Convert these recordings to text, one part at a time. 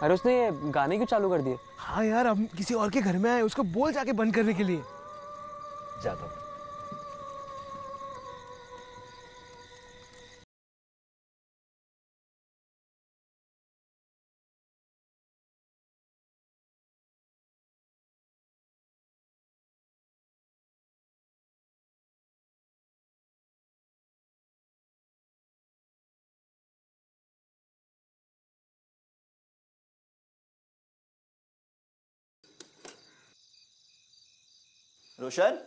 अरे उसने ये गाने क्यों चालू कर दिए? हाँ यार, हम किसी और के घर में आए, उसको बोल जाके बंद करने के लिए। जाता हूँ। रोशन,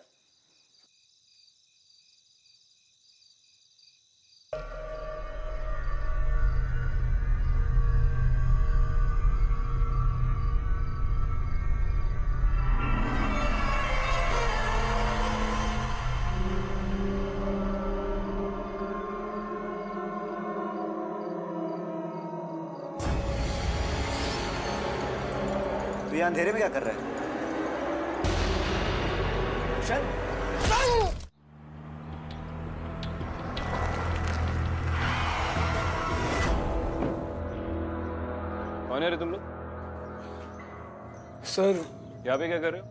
तू यहाँ अंधेरे में क्या कर रहा है? रोशन, कौन है रे तुम लोग? सर, यहाँ पे क्या कर रहे हो?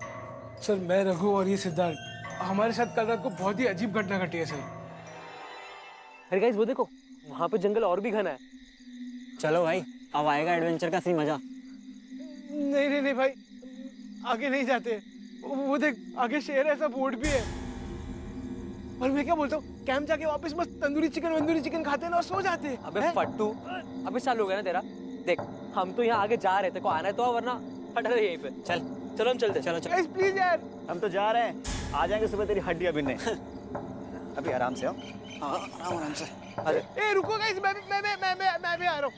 सर मैं रघु और ये सिद्धार्थ, हमारे साथ कल रात को बहुत ही अजीब घटना घटी है सर। अरे गाइस वो देखो, वहाँ पे जंगल और भी घना है। चलो भाई, अब आएगा एडवेंचर का असली मजा। नहीं नहीं नहीं भाई, आगे नहीं जाते। वो देख, आगे शेर ऐसा बोर्ड भी है। और मैं क्या बोलता हूँ, कैंप जाके वापस मस्त तंदूरी चिकन खाते हैं ना और सो जाते हैं। अबे फट्टू, अबे चालू हो गया ना तेरा। देख, हम तो यहाँ आगे जा रहे थे, को आना है तो वरना फटा रहे यहीं पे। चल चलो हम चलते। चलो चलो। गाइस प्लीज यार, हम तो जा रहे हैं, आ जाएंगे सुबह तेरी हड्डियां बिनने। अभी आराम से आओ। हाँ, आराम आराम से। ए रुको गाइस, मैं भी आ रहा हूँ।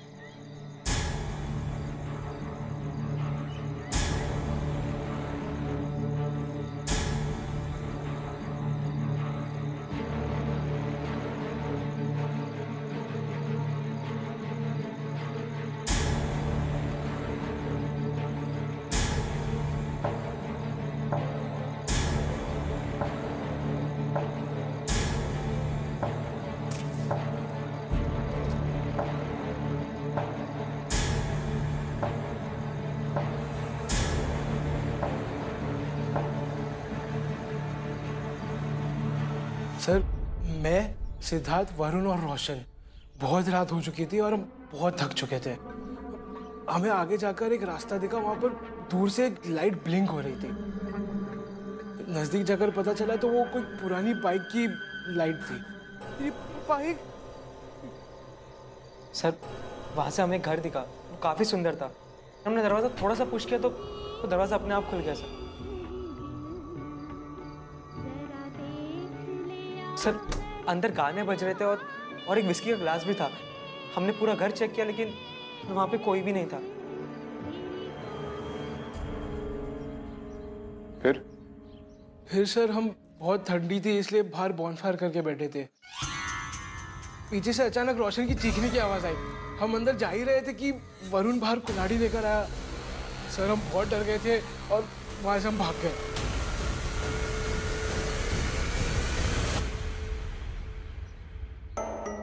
सर, मैं, सिद्धार्थ, वरुण और रोशन, बहुत रात हो चुकी थी और हम बहुत थक चुके थे। हमें आगे जाकर एक रास्ता दिखा, वहां पर दूर से एक लाइट ब्लिंक हो रही थी। नजदीक जाकर पता चला तो वो कोई पुरानी बाइक की लाइट थी। ये बाइक? सर, वहाँ से हमें घर दिखा, वो काफ़ी सुंदर था। हमने दरवाज़ा थोड़ा सा पुश किया तो दरवाज़ा अपने आप खुल गया सर। अंदर गाने बज रहे थे और एक विस्की का ग्लास भी था। हमने पूरा घर चेक किया लेकिन वहाँ पे कोई भी नहीं था। फिर सर, हम बहुत ठंडी थी इसलिए बाहर बॉनफायर करके बैठे थे। पीछे से अचानक रोशन की चीखने की आवाज आई। हम अंदर जा ही रहे थे कि वरुण बाहर कुल्हाड़ी लेकर आया। सर, हम बहुत डर गए थे और वहां से हम भाग गए।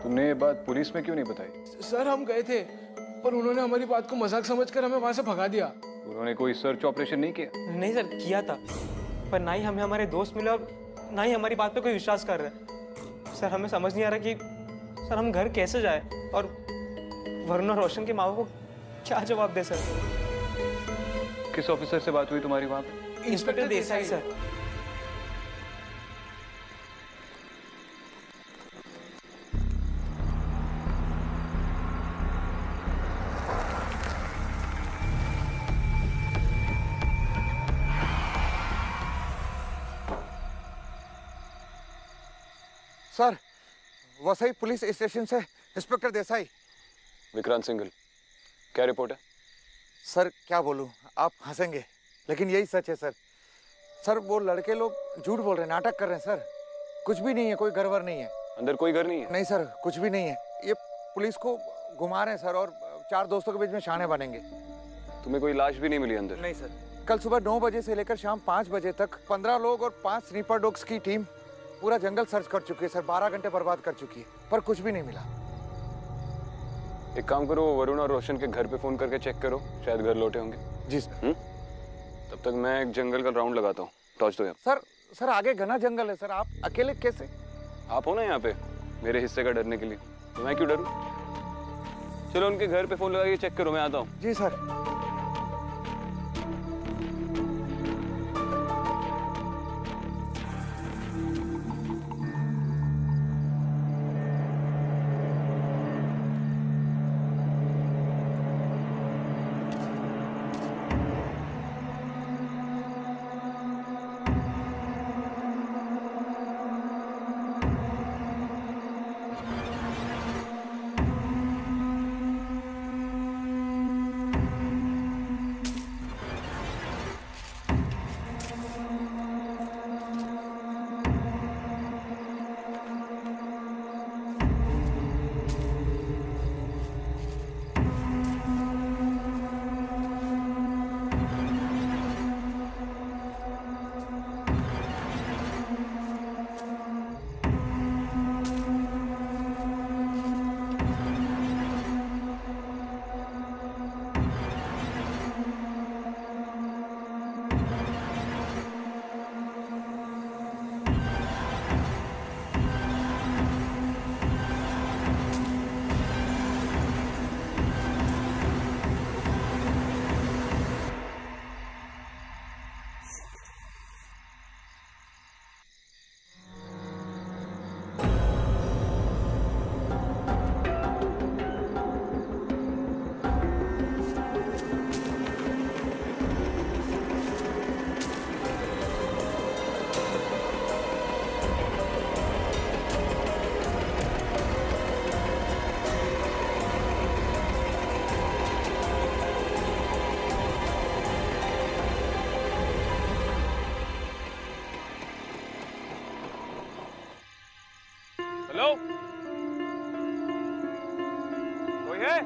तुमने ये बात पुलिस में क्यों नहीं बताई? सर, हम गए थे पर उन्होंने हमारी बात को मजाक समझकर हमें वहां से भगा दिया। उन्होंने कोई सर्च ऑपरेशन नहीं किया? नहीं सर, किया था, पर ना ही हमें हमारे दोस्त मिले और ना ही हमारी बात पे कोई विश्वास कर रहे। सर, हमें समझ नहीं आ रहा कि सर हम घर कैसे जाए और वरुण और रोशन के माँ बाप को क्या जवाब दे सर। किस ऑफिसर से बात हुई तुम्हारी वहाँ पे? Inspector Desai sir. Sir, Vasai police station से इंस्पेक्टर देसाई। विक्रांत सिंघल, क्या रिपोर्ट है? सर, क्या बोलूं, आप हंसेंगे लेकिन यही सच है सर। सर, वो लड़के लोग झूठ बोल रहे हैं, नाटक कर रहे हैं सर। कुछ भी नहीं है, कोई गड़बड़ नहीं है। अंदर कोई घर नहीं है? नहीं सर, कुछ भी नहीं है। ये पुलिस को घुमा रहे हैं सर और 4 दोस्तों के बीच में शाने बनेंगे। तुम्हें कोई लाश भी नहीं मिली अंदर? नहीं सर। कल सुबह 9 बजे से लेकर शाम 5 बजे तक 15 लोग और 5 स्नीपर डॉग्स की टीम पूरा जंगल सर्च कर चुकी है सर। 12 घंटे बर्बाद कर चुकी है पर कुछ भी नहीं मिला। एक काम करो, वरुण और रोशन के घर पे फोन करके चेक करो, शायद घर लौटे होंगे। जी सर। तब तक मैं एक जंगल का राउंड लगाता हूँ। टॉर्च दो यहाँ। सर आगे घना जंगल है सर, आप अकेले कैसे? आप हो ना यहाँ पे मेरे हिस्से का डरने के लिए, तो मैं क्यों डरूं? चलो उनके घर पे फोन लगा के चेक करो, मैं आता हूँ। जी सर। हेलो, कोई है?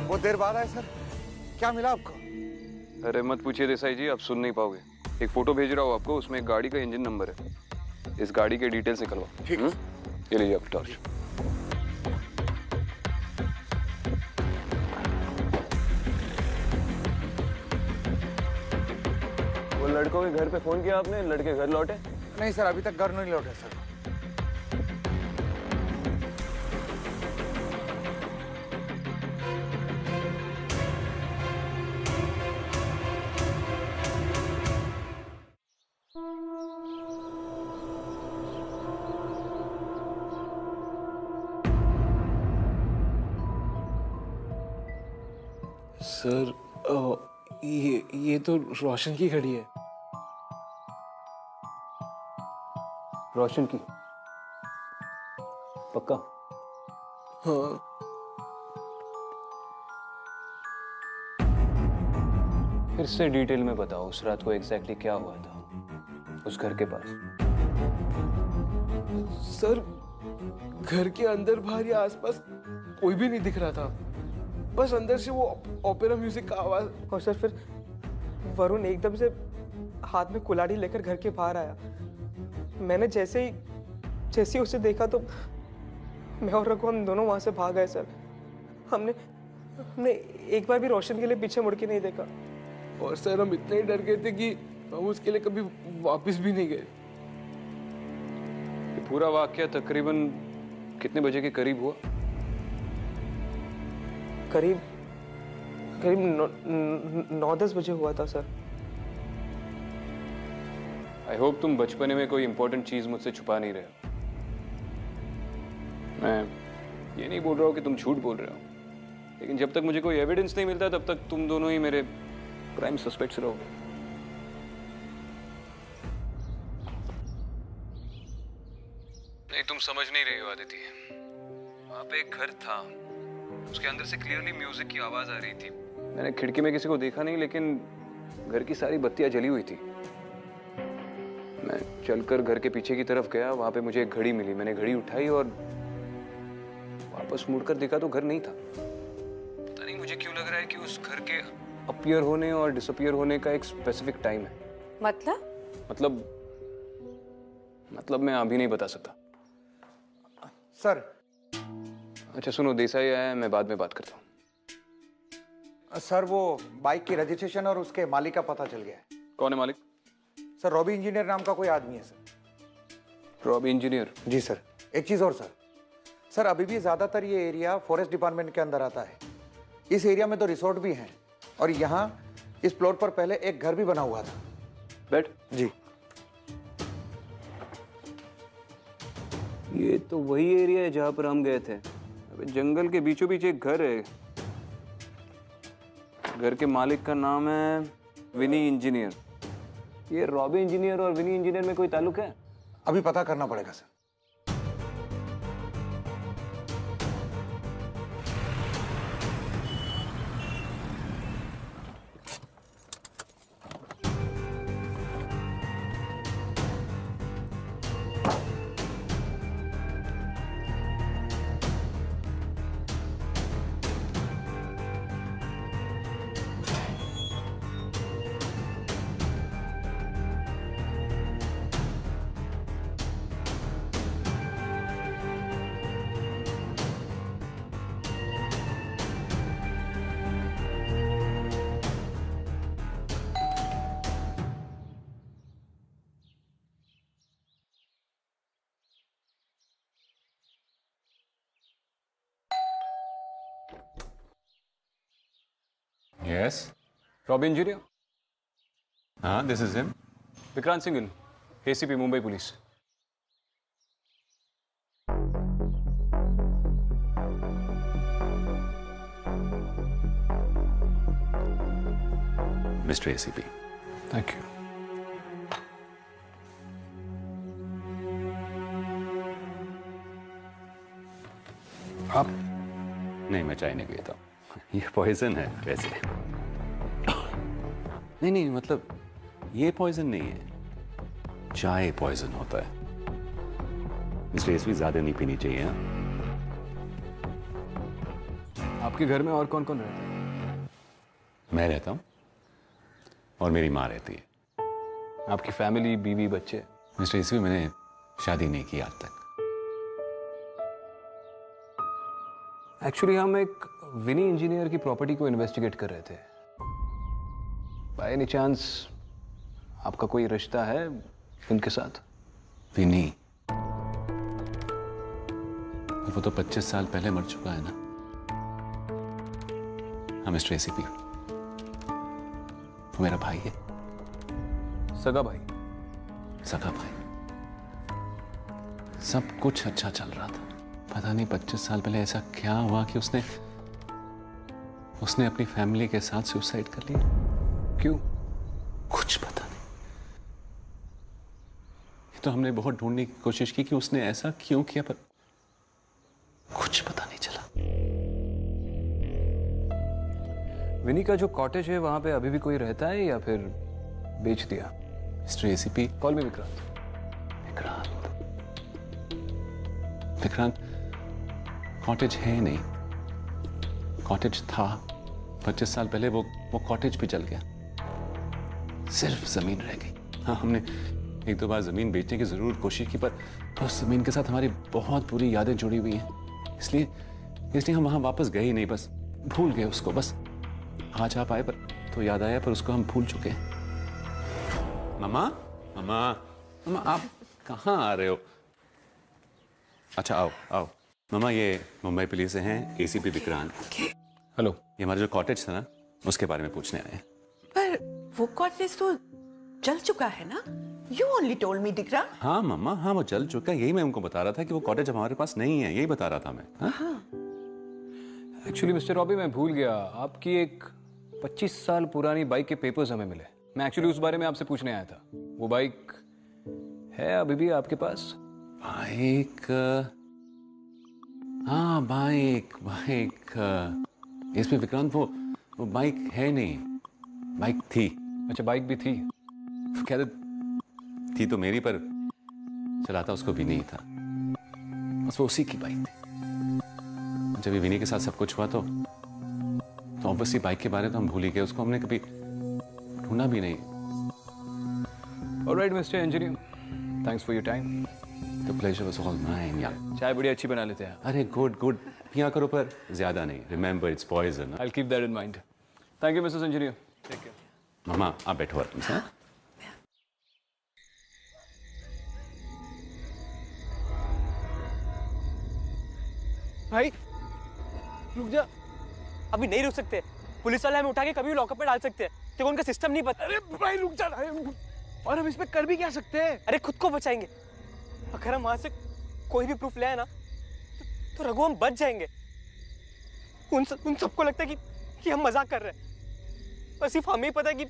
बहुत देर बाद आए सर, क्या मिला आपको? अरे मत पूछिए देसाई जी, आप सुन नहीं पाओगे। एक फोटो भेज रहा हूँ आपको, उसमें एक गाड़ी का इंजन नंबर है। इस गाड़ी के डिटेल्स निकलवा। ठीक। ये लीजिए आप टॉर्च। वो लड़कों के घर पे फोन किया आपने? लड़के घर लौटे? नहीं सर, अभी तक घर नहीं लौटे सर। सर ये तो रोशन की घड़ी है। रोशन की? पक्का? हाँ। फिर से डिटेल में बताओ, उस रात को एग्जैक्टली क्या हुआ था उस घर के पास? सर घर के अंदर बाहर या आसपास कोई भी नहीं दिख रहा था, बस अंदर से वो ओपेरा म्यूजिक का आवाज। और सर फिर वरुण एकदम से हाथ में कुल्हाड़ी लेकर घर के बाहर आया। मैंने जैसे ही उसे देखा तो मैं और रघु हम दोनों वहां से भाग गए सर। हमने एक बार भी रोशन के लिए पीछे मुड़ के नहीं देखा। और सर हम इतने ही डर गए थे कि हम उसके लिए कभी वापस भी नहीं गए। ये पूरा वाकया तकरीबन कितने बजे के करीब हुआ? करीब 9-10 बजे हुआ था सर। आई होप तुम बचपने में कोई इंपॉर्टेंट चीज मुझसे छुपा नहीं रहे हो। मैं ये नहीं बोल रहा हूँ कि तुम झूठ बोल रहे हो, लेकिन जब तक मुझे कोई एविडेंस नहीं मिलता तब तक तुम दोनों ही मेरे क्राइम सस्पेक्ट्स रहोगे। नहीं, तुम समझ नहीं रही हो आदिति। वहां पे एक घर था, उसके अंदर से क्लियरली म्यूजिक की आवाज आ रही थी। मैंने खिड़की में किसी को देखा नहीं, लेकिन घर की सारी बत्तियां जली हुई थी। मैं चलकर घर के पीछे की तरफ गया, वहां पे मुझे एक घड़ी मिली। मैंने घड़ी उठाई और वापस मुड़कर देखा तो घर नहीं था। पता नहीं मुझे क्यों लग रहा है कि उस घर के अपीयर होने और डिसअपीयर होने का एक स्पेसिफिक टाइम है। मतलब मैं अभी नहीं बता सकता। सर। अच्छा सुनो, देसाई आया है, मैं बाद में बात करता हूँ। सर वो बाइक की रजिस्ट्रेशन और उसके मालिक का पता चल गया है। कौन है मालिक? सर रॉबी इंजीनियर नाम का कोई आदमी है सर। Robbie engineer? जी सर। एक चीज और सर अभी भी ज्यादातर ये एरिया फॉरेस्ट डिपार्टमेंट के अंदर आता है। इस एरिया में तो रिसोर्ट भी हैं और यहाँ इस प्लॉट पर पहले एक घर भी बना हुआ था। बैठ। जी। ये तो वही एरिया है जहाँ पर हम गए थे। अबे जंगल के बीचों बीच एक घर है। घर के मालिक का नाम है विनी इंजीनियर। ये रॉबी इंजीनियर और विनी इंजीनियर में कोई ताल्लुक है? अभी पता करना पड़ेगा sir. Yes. Robbie engineer? This is him. Vikrant Singh, ACP Mumbai police. Mr. ACP. Thank you. आप? नहीं, मैं चाय नहीं पीता। ये पॉइजन है वैसे। नहीं मतलब ये पॉइजन नहीं है, चाय पॉइजन होता है। मिस्टर एसपी, ज्यादा नहीं पीनी चाहिए। हाँ? आप आपके घर में और कौन कौन रहता है? मैं रहता हूँ और मेरी माँ रहती है। आपकी फैमिली, बीवी, बच्चे? मिस्टर ईसवी, मैंने शादी नहीं की आज तक। एक्चुअली हम एक विनी इंजीनियर की प्रॉपर्टी को इन्वेस्टिगेट कर रहे थे। बाय एनी चांस आपका कोई रिश्ता है उनके साथ? विनी? वो तो 25 साल पहले मर चुका है ना। हाँ मिस्टर एसीपी, वो मेरा भाई है। सगा भाई? सगा भाई। सब कुछ अच्छा चल रहा था, पता नहीं 25 साल पहले ऐसा क्या हुआ कि उसने अपनी फैमिली के साथ सुसाइड कर लिया। क्यों? कुछ पता नहीं। ये तो हमने बहुत ढूंढने की कोशिश की कि उसने ऐसा क्यों किया, पर कुछ पता नहीं चला। विनी का जो कॉटेज है वहां पे अभी भी कोई रहता है या फिर बेच दिया? मिस्टर एसीपी, कॉल मी विक्रांत। विक्रांत, कॉटेज है नहीं। कॉटेज था 25 साल पहले, वो कॉटेज भी जल गया। सिर्फ जमीन रह गई। हाँ, हमने 1-2 बार जमीन बेचने की जरूर कोशिश की, पर उस जमीन के साथ हमारी बहुत बुरी यादें जुड़ी हुई हैं। इसलिए हम वहां वापस गए ही नहीं, बस भूल गए उसको। बस आज आप आए पर तो याद आया, पर उसको हम भूल चुके हैं। मामा, मामा, मामा, आप कहाँ आ रहे हो? अच्छा, आओ। मामा, ये मुंबई पुलिस से हैं, एसीपी विक्रांत। हेलो। ये हमारा जो कॉटेज था ना, उसके बारे में पूछने आए हैं। पर वो कॉटेज तो जल चुका है ना? You only told me, दिक्रा। हाँ मामा, हाँ वो जल चुका है। यही मैं उनको बता रहा था कि वो कॉटेज हमारे पास नहीं है। यही बता रहा था मैं। हाँ? एक्चुअली मिस्टर रॉबी, मैं भूल गया, आपकी एक 25 साल पुरानी बाइक के पेपर्स हमें मिले। मैं एक्चुअली उस बारे में आपसे पूछने आया था। वो बाइक है अभी भी आपके पास? बाइक? हाँ, बाइक। इसमें विक्रांत, वो बाइक है नहीं, बाइक थी। अच्छा, बाइक भी थी? कहते थी तो मेरी, पर चलाता उसको भी नहीं था। बस वो उसी की बाइक थी। जब ये विनी के साथ सब कुछ हुआ तो ऑब्वियसली बाइक के बारे में तो हम भूल ही गए। उसको हमने कभी ढूंढा भी नहीं। Alright mister engineer, thanks for your time. The pleasure was all mine, यार। चाय बड़ी अच्छी बना लेते हैं। अरे गुड, पिया करो पर ज्यादा नहीं। Remember, it's poison। I'll keep that in mind. Thank you, Mrs. Engineer. Take care. मामा, आप बैठो आराम से। भाई रुक जा। अभी नहीं रुक सकते। पुलिस वाले हमें उठा के कभी भी लॉकअप में डाल सकते हैं, देखो उनका सिस्टम नहीं पता। अरे भाई रुक जा। और हम इस पे कर भी क्या सकते हैं? अरे खुद को बचाएंगे। अगर हम वहां से कोई भी प्रूफ ले आए ना तो रघु हम बच जाएंगे। उन सबको लगता है कि हम मजाक कर रहे हैं, पर सिर्फ हमें ही पता है कि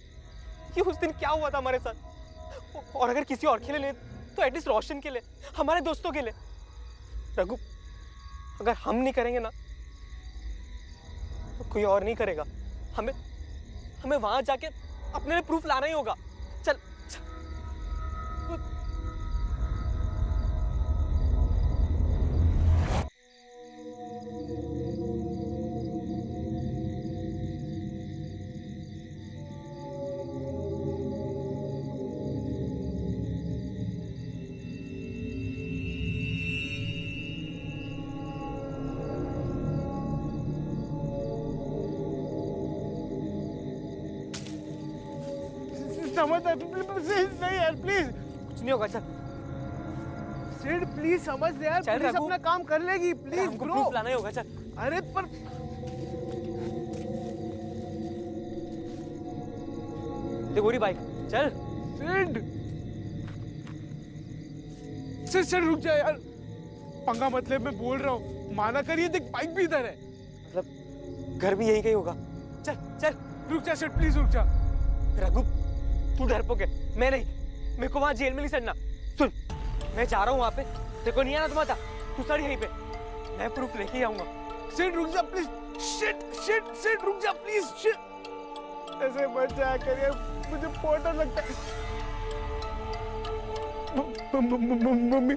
उस दिन क्या हुआ था हमारे साथ। और अगर किसी और के लिए तो एटलीस्ट रोशन के लिए, हमारे दोस्तों के लिए। रघु, अगर हम नहीं करेंगे ना तो कोई और नहीं करेगा। हमें वहां जाके अपने लिए प्रूफ लाना ही होगा। चल। समझ नहीं यार, प्लीज। कुछ नहीं होगा, चल। सिड प्लीज समझ ले यार, पुलिस अपना काम कर लेगी। प्लीज हमको प्रूफ लाना ही होगा, चल। अरे पर देखो गोरी बाइक, चल। सिड रुक जा यार, पंगा मतलब मैं बोल रहा हूँ, माना करिए। देख बाइक भी इधर है, मतलब घर भी यही कहीं होगा। चल चल। रुक जा सिड, प्लीज रुक जा। रघु, तू डरपोक है, मैं नहीं। मेरे को वहां जेल में नहीं सड़ना। सुन, मैं जा रहा हूँ वहां पे, देखो नहीं आना तुम्हारा। तू सड़ यहीं पे, मैं प्रूफ लेके ही आऊंगा। सिड रुक जा प्लीज। सिड रुक जा प्लीज। ऐसे मत जाया करिए, मुझे बहुत डर लगता है। मम्मी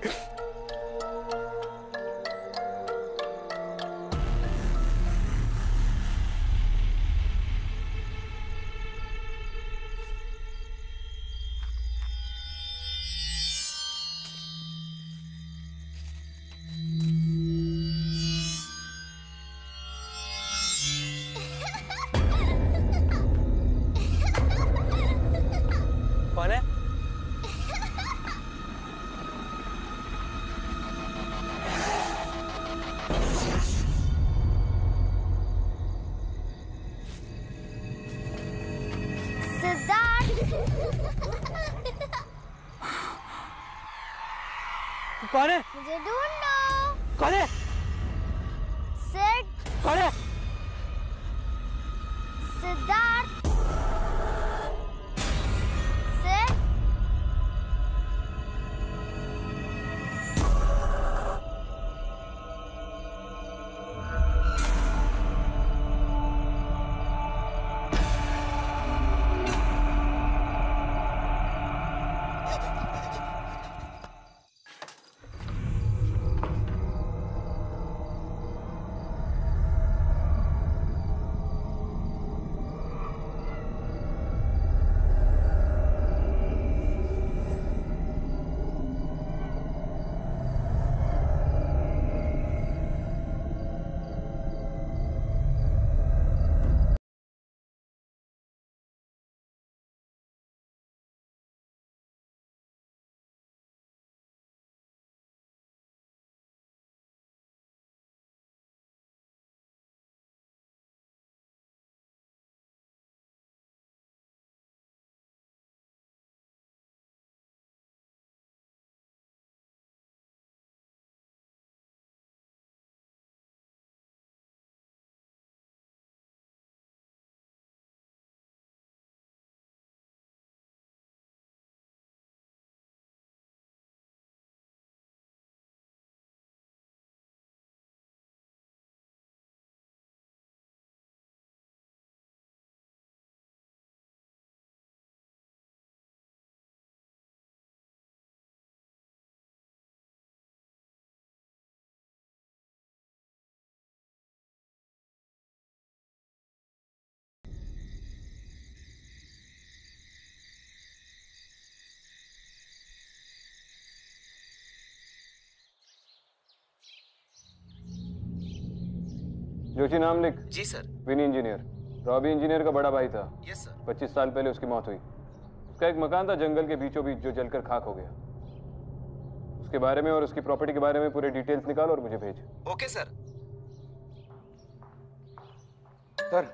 कौन है? कौन है? मुझे ढूंढो। कौन है? सिड। कौन है? सिद्धार्थ। सिड। जोशी नाम लिख। जी सर। विनी इंजीनियर, रॉबी इंजीनियर का बड़ा भाई था। Yes sir. 25 साल पहले उसकी मौत हुई। उसका एक मकान था जंगल के बीचों बीच जो जलकर खाक हो गया। उसके बारे में और उसकी प्रॉपर्टी के बारे में पूरे डिटेल्स निकाल और मुझे भेज। Okay sir. सर,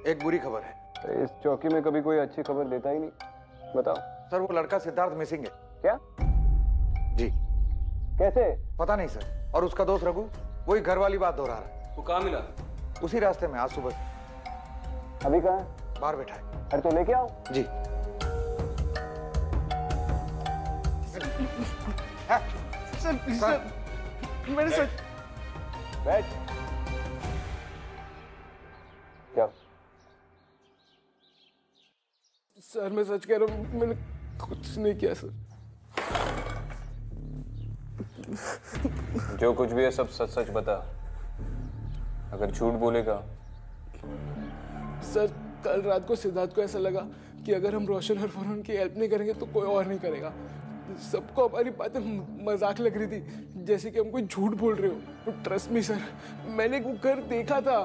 एक बुरी खबर है। इस चौकी में कभी कोई अच्छी खबर देता ही नहीं। बताओ। सर, वो लड़का सिद्धार्थ मिसिंग है। क्या? जी। कैसे? पता नहीं सर। और उसका दोस्त रघु वही घर वाली बात दोहरा रहा है। वो कहाँ मिला? उसी रास्ते में आज सुबह से। अभी कहाँ है? बाहर बैठा है। अरे तो लेके आओ। जी। सर प्लीज सर, मैंने सच। बैठ। क्या? सर मैं सच कह रहा हूँ, मैंने कुछ नहीं किया सर। जो कुछ भी है सब सच सच बता। अगर झूठ बोलेगा। सर कल रात को सिद्धार्थ को ऐसा लगा कि अगर हम रोशन और वरुण की हेल्प नहीं करेंगे तो कोई और नहीं करेगा। सबको हमारी बातें मजाक लग रही थी, जैसे कि हम कोई झूठ बोल रहे हो। ट्रस्ट मी सर, मैंने वो घर देखा था।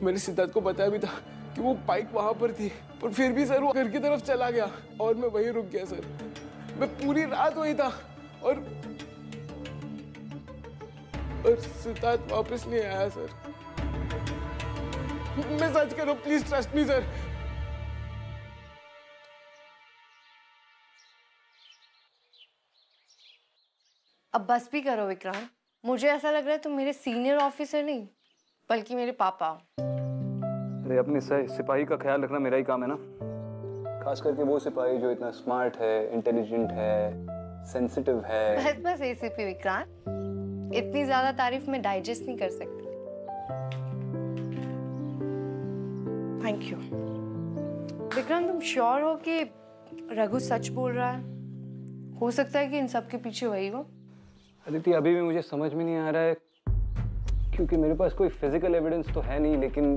मैंने सिद्धार्थ को बताया भी था कि वो बाइक वहां पर थी, पर फिर भी सर वो घर की तरफ चला गया और मैं वहीं रुक गया सर। मैं पूरी रात वहीं था और सिद्धार्थ वापस नहीं आया सर। मैं सच कह रहा हूँ, प्लीज ट्रस्ट मी सर। अब बस भी करो विक्रांत, मुझे ऐसा लग रहा है तुम मेरे सीनियर ऑफिसर नहीं बल्कि मेरे पापा। अरे अपनी सिपाही का ख्याल रखना मेरा ही काम है ना। खास करके वो सिपाही जो इतना स्मार्ट है, इंटेलिजेंट है, सेंसिटिव है। बस एसीपी विक्रांत, इतनी ज्यादा तारीफ मैं डाइजेस्ट नहीं कर सकती। Thank you. विक्रांत तुम श्योर हो कि रघु सच बोल रहा है? हो सकता है कि इन सब के पीछे वही हो। अदिति अभी भी मुझे समझ में नहीं आ रहा है, क्योंकि मेरे पास कोई फिजिकल एविडेंस तो है नहीं, लेकिन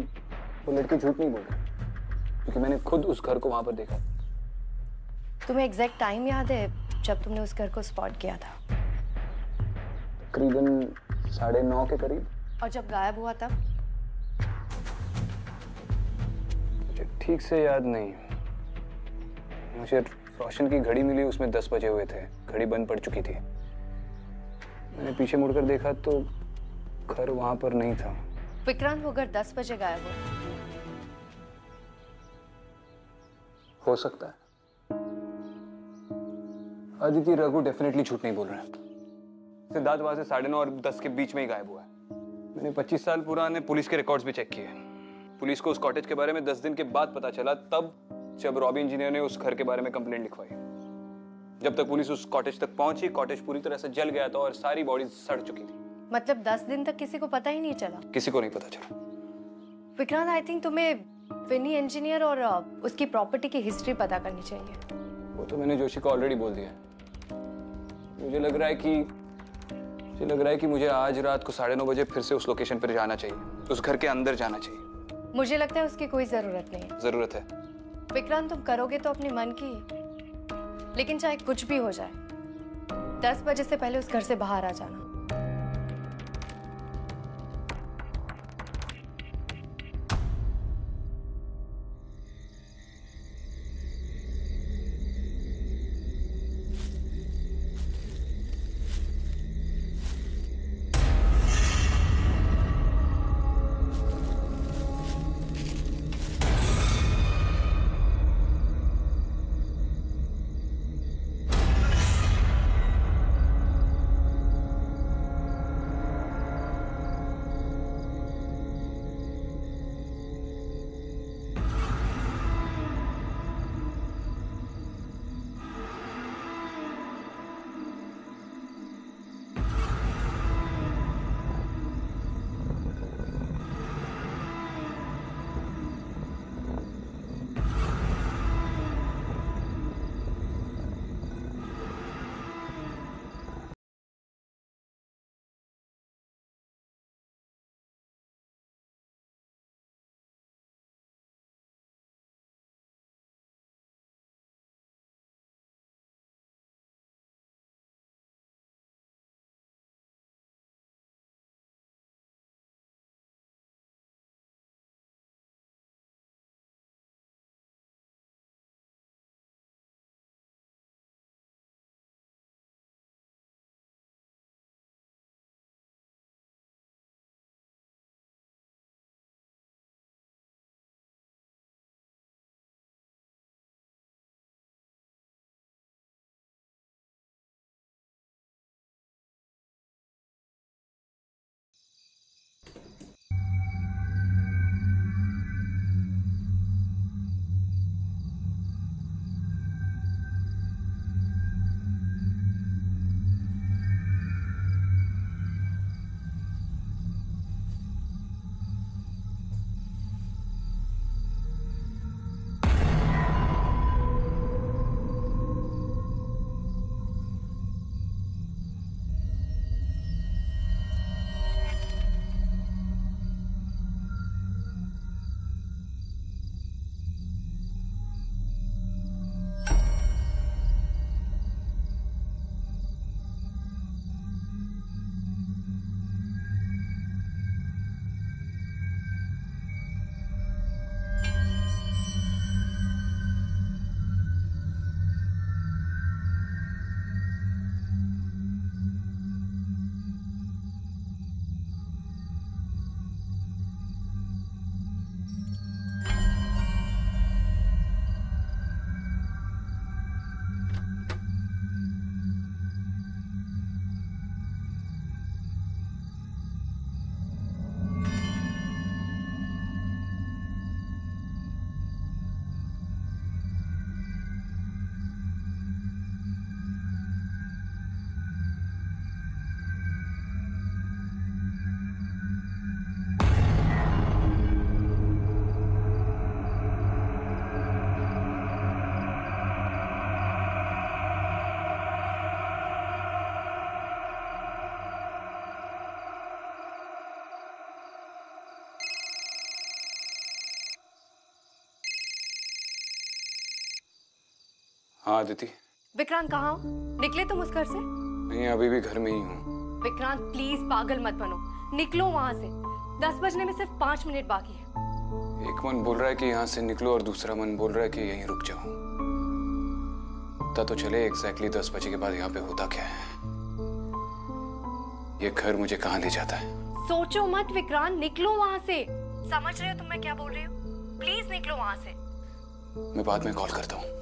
वो लड़की झूठ नहीं बोल रही, क्योंकि मैंने खुद उस घर को वहां पर देखा। तुम्हें एग्जैक्ट टाइम याद है जब तुमने उस घर को स्पॉट किया था? तकरीबन 9:30 के करीब। और जब गायब हुआ तब? मुझे ठीक से याद नहीं। मुझे रोशन की घड़ी मिली, उसमें 10 बजे हुए थे। घड़ी बंद पड़ चुकी थी। मैंने पीछे मुड़कर देखा तो घर वहां पर नहीं था। विक्रांत, वो घर 10 बजे गायब हो सकता है। अदिति, रघु डेफिनेटली झूठ नहीं बोल रहे हैं। सिद्धार्थ वहां से 9:30 और 10 के बीच में ही गायब हुआ है। मैंने 25 साल पुराने पुलिस के रिकॉर्ड्स भी चेक किए। पुलिस को उस कॉटेज के बारे में 10 दिन के बाद पता चला, तब जब रॉबी इंजीनियर ने उस घर के बारे में कंप्लेंट लिखवाई। जब तक पुलिस उस कॉटेज तक पहुंची, कॉटेज पूरी तरह से जल गया था और सारी बॉडीज सड़ चुकी थी। मतलब 10 दिन तक किसी को पता ही नहीं चला? किसी को नहीं पता चला। विक्रांत, आई थिंक तुम्हें विनी इंजीनियर और उसकी प्रॉपर्टी की हिस्ट्री पता करनी चाहिए। वो तो मैंने जोशी को ऑलरेडी बोल दिया। मुझे लग रहा है कि मुझे आज रात को 9:30 बजे फिर से उस लोकेशन पर जाना चाहिए, उस घर के अंदर जाना चाहिए। मुझे लगता है उसकी कोई जरूरत नहीं है। जरूरत है। विक्रांत, तुम करोगे तो अपने मन की, लेकिन चाहे कुछ भी हो जाए 10 बजे से पहले उस घर से बाहर आ जाना। हाँ अदिति। विक्रांत, कहाँ हो? निकले तुम उस घर से? नहीं, अभी भी घर में ही हूँ। विक्रांत, प्लीज पागल मत बनो, निकलो वहां से। 10 बजने में सिर्फ 5 मिनट बाकी है। एक मन बोल रहा है कि यहाँ से निकलो और दूसरा मन बोल रहा है कि यहीं रुक जाओ। पता तो चले एग्जैक्टली 10 बजे के बाद यहाँ पे होता क्या है। ये घर मुझे कहाँ ले जाता है। सोचो मत विक्रांत, निकलो वहां से। समझ रहे हो तुम मैं क्या बोल रही हूँ? प्लीज निकलो वहां से। मैं बाद में कॉल करता हूँ।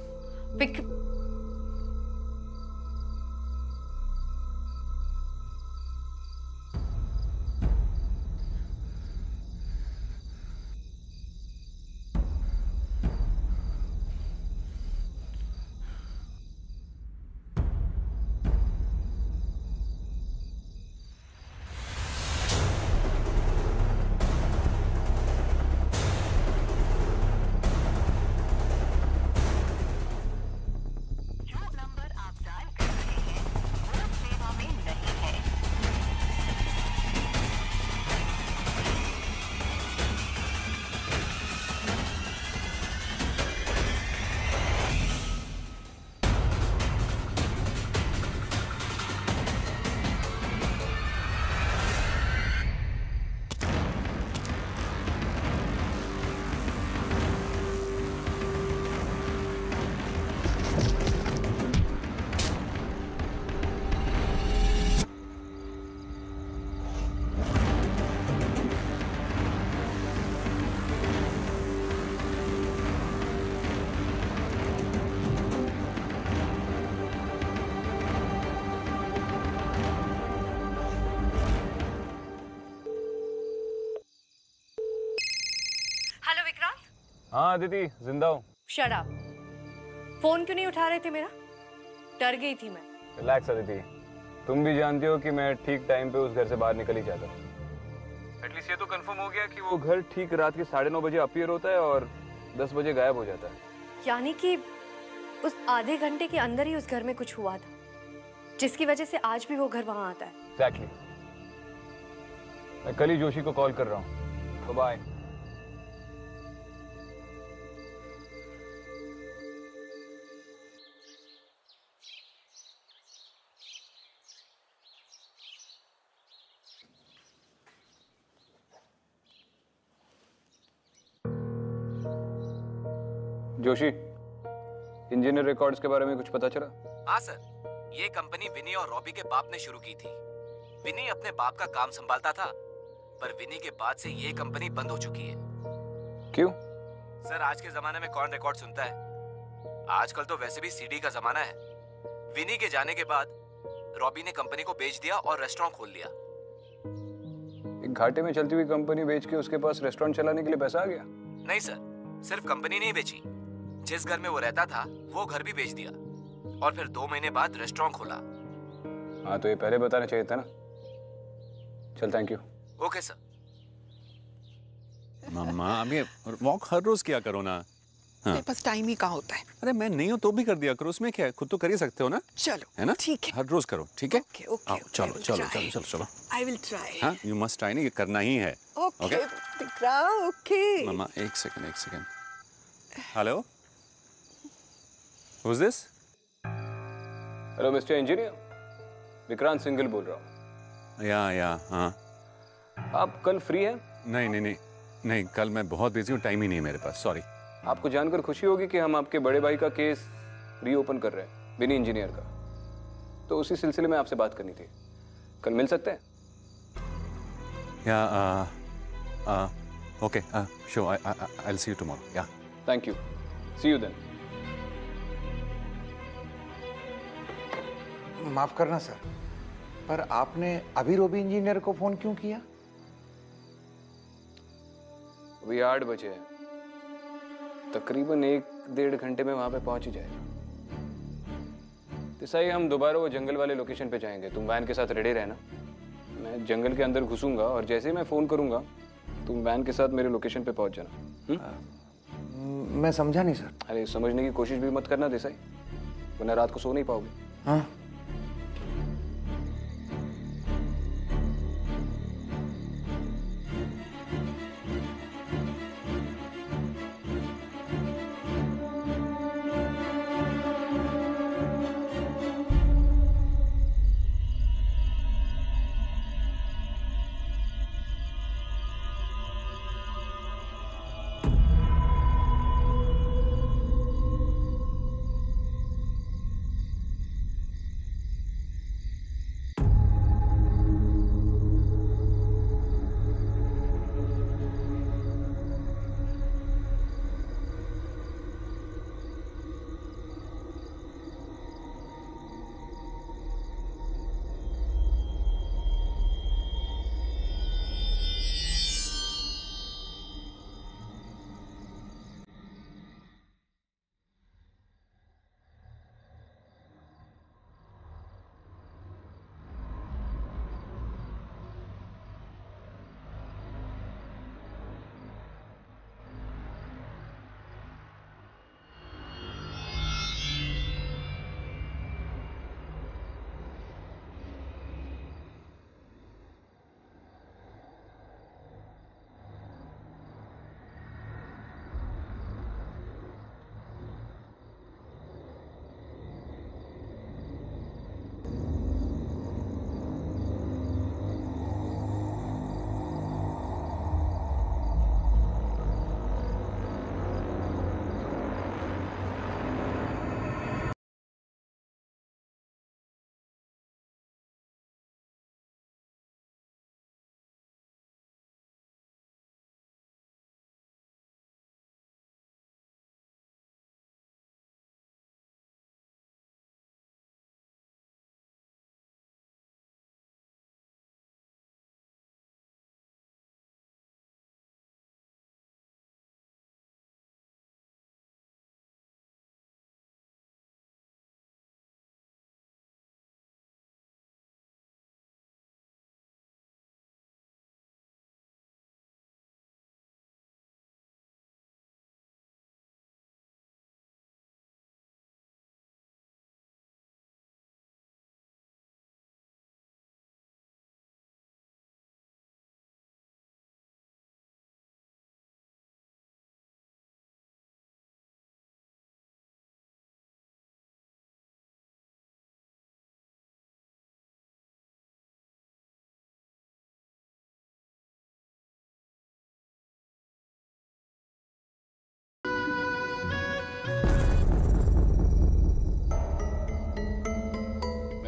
हाँ दीदी, जिंदा हूँ। Shut up. फोन क्यों नहीं उठा रहे थे मेरा? डर गई थी मैं। रिलैक्स दीदी, तुम भी जानती हो कि मैं ठीक टाइम पे उस घर से बाहर निकल ही जाता हूँ। एटलीस्ट ये तो कंफर्म हो गया कि वो घर ठीक रात के 9:30 बजे अपीयर होता है और 10 बजे गायब हो जाता है। यानी कि उस आधे घंटे के अंदर ही उस घर में कुछ हुआ था, जिसकी वजह से आज भी वो घर वहां आता है। Exactly. मैं कल ही जोशी को कॉल कर रहा हूँ। तो बाय। जोशी, इंजीनियर रिकॉर्ड्स के बारे में कुछ पता चला? हाँ सर, ये कंपनी विनी और रॉबी के बाप ने शुरू की थी। विनी अपने बाप का काम संभालता था, पर विनी के बाद से ये कंपनी बंद हो चुकी है। क्यों? सर, आज के जमाने में कौन रिकॉर्ड सुनता है? आजकल तो वैसे भी सीडी का जमाना है। विनी के जाने के बाद रॉबी ने कंपनी को बेच दिया और रेस्टोरेंट खोल लिया। एक घाटे में चलती हुई कंपनी बेच के उसके पास रेस्टोरेंट चलाने के लिए पैसा आ गया? नहीं सर, सिर्फ कंपनी नहीं बेची, जिस घर में वो रहता था वो घर भी बेच दिया और फिर 2 महीने बाद रेस्टोरेंट खोला। हाँ, तो ये पहले बताना चाहिए था ना। चल, थैंक यू। Okay sir. मम्मा, अभी वॉक हर रोज किया करो ना। हाँ। मेरे पास टाइम ही कहाँ होता है। अरे मैं नहीं हूँ तो भी कर दिया करो, उसमें क्या है, खुद तो कर ही सकते हो ना। चलो, है ना, ठीक है, हर रोज करो, ठीक है। ओके ओके, चलो चलो चलो चलो चलो। I will try. हाँ, यू मस्ट ट्राई, नहीं, ये करना ही है। Okay Vikrant, okay. मम्मा, एक second. Hello, who is this? Hello mister engineer, Vikrant Singhal बोल रहा हूँ। या हाँ। आप कल फ्री हैं? नहीं, कल मैं बहुत बिजी हूँ, टाइम ही नहीं मेरे पास, सॉरी। आपको जानकर खुशी होगी कि हम आपके बड़े भाई का केस रीओपन कर रहे हैं, विनी इंजीनियर का। तो उसी सिलसिले में आपसे बात करनी थी। कल मिल सकते हैं? या okay, sure, I will see you tomorrow. Yeah, thank you, see you then. माफ करना सर, पर आपने अभी रॉबी इंजीनियर को फोन क्यों किया? अभी 8 बजे है, तकरीबन 1-1.5 घंटे में वहां पे पहुंच ही जाएगा। देसाई, हम दोबारा वो जंगल वाले लोकेशन पे जाएंगे। तुम वैन के साथ रेडी रहना। मैं जंगल के अंदर घुसूंगा और जैसे ही मैं फोन करूंगा तुम वैन के साथ मेरे लोकेशन पे पहुंच जाना। मैं समझा नहीं सर। अरे समझने की कोशिश भी मत करना देसाई, वरना रात को सो नहीं पाओगे। हाँ।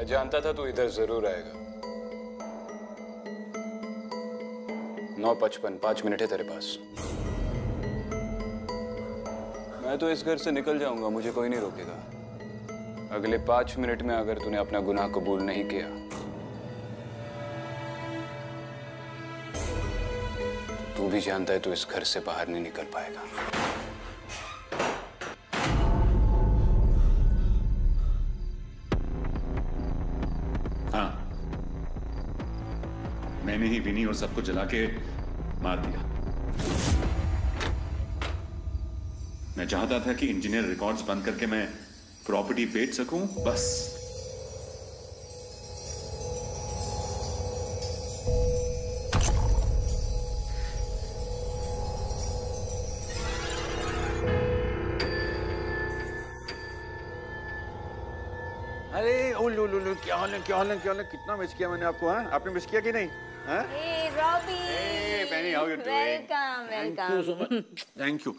मैं जानता था तू इधर जरूर आएगा। 9:55, 5 मिनट है तेरे पास। मैं तो इस घर से निकल जाऊंगा, मुझे कोई नहीं रोकेगा। अगले 5 मिनट में अगर तूने अपना गुनाह कबूल नहीं किया तू भी जानता है तू इस घर से बाहर नहीं निकल पाएगा। हाँ, मैंने ही विनी और सबको जला के मार दिया। मैं चाहता था कि इंजीनियर रिकॉर्ड्स बंद करके मैं प्रॉपर्टी बेच सकूं, बस। अरे उल्लू लुल्लू, क्या हाल है, क्या हाल है, क्या हाल है? कितना मिस किया मैंने आपको। हाँ, आपने मिस किया कि नहीं? हाँ? Hey, Robbie. Hey, Penny, how you doing? Welcome, welcome. Thank you so much. Thank you.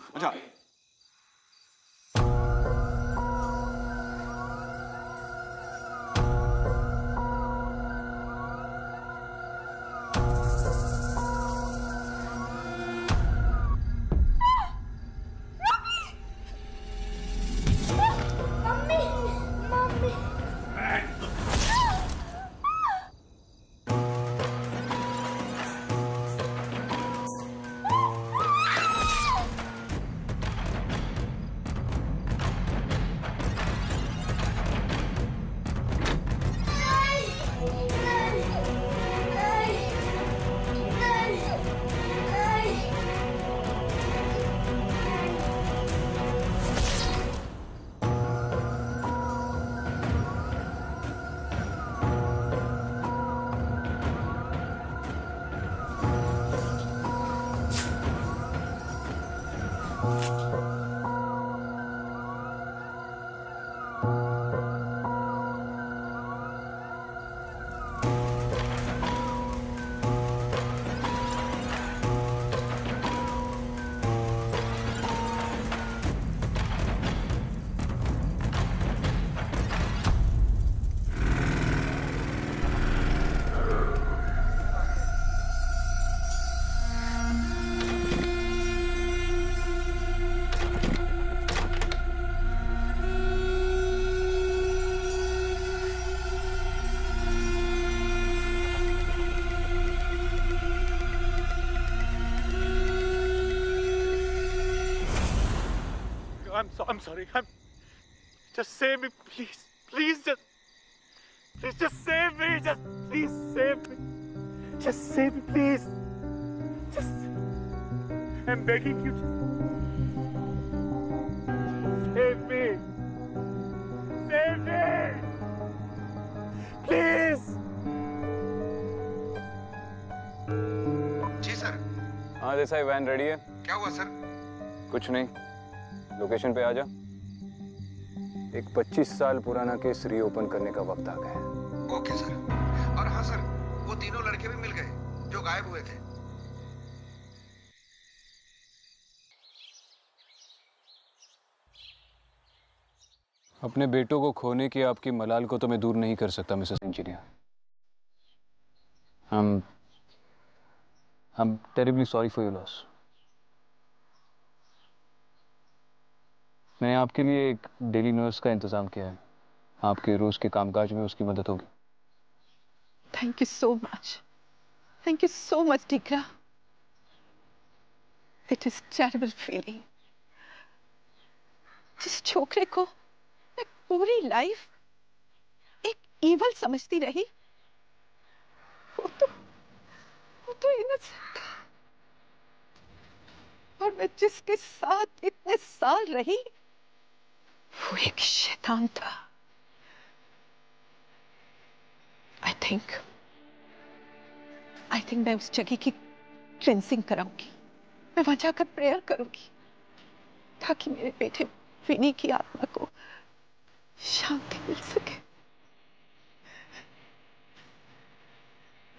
अच्छा, I'm sorry. Just save me, please. Please, just save me. Please save me. Just save me, please. I'm begging you. Save me. Save me. Please. जी sir. हाँ Desai, van ready है। क्या हुआ sir? कुछ नहीं, location पे आ जा। एक 25 साल पुराना केस रीओपन करने का वक्त आ गया है। Okay sir. और हाँ सर, वो तीनों लड़के भी मिल गए जो गायब हुए थे। अपने बेटों को खोने की आपकी मलाल को तो मैं दूर नहीं कर सकता Mrs engineer. I'm terribly sorry for your loss. मैंने आपके लिए एक डेली नर्स का इंतजाम किया है। आपके रोज के कामकाज में उसकी मदद होगी। Thank you so much. Thank you so much, Dikra. It is terrible feeling. जिस छोकरे को मैं पूरी लाइफ एक evil समझती रही, वो तो innocent था। और मैं जिसके साथ इतने साल रही, वो एक शैतान था। I think मैं उस जगह की क्लेंसिंग कराऊंगी। मैं वहां जाकर प्रेयर करूंगी ताकि मेरे बेटे विनी की आत्मा को शांति मिल सके।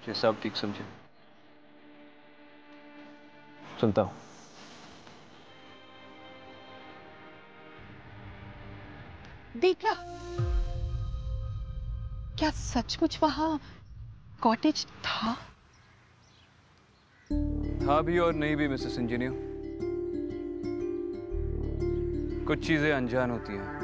जैसा आप ठीक समझे। चलता हूँ। दीपा, क्या सचमुच वहां कॉटेज था? था भी और नहीं भी मिसेस इंजीनियर। कुछ चीजें अनजान होती हैं।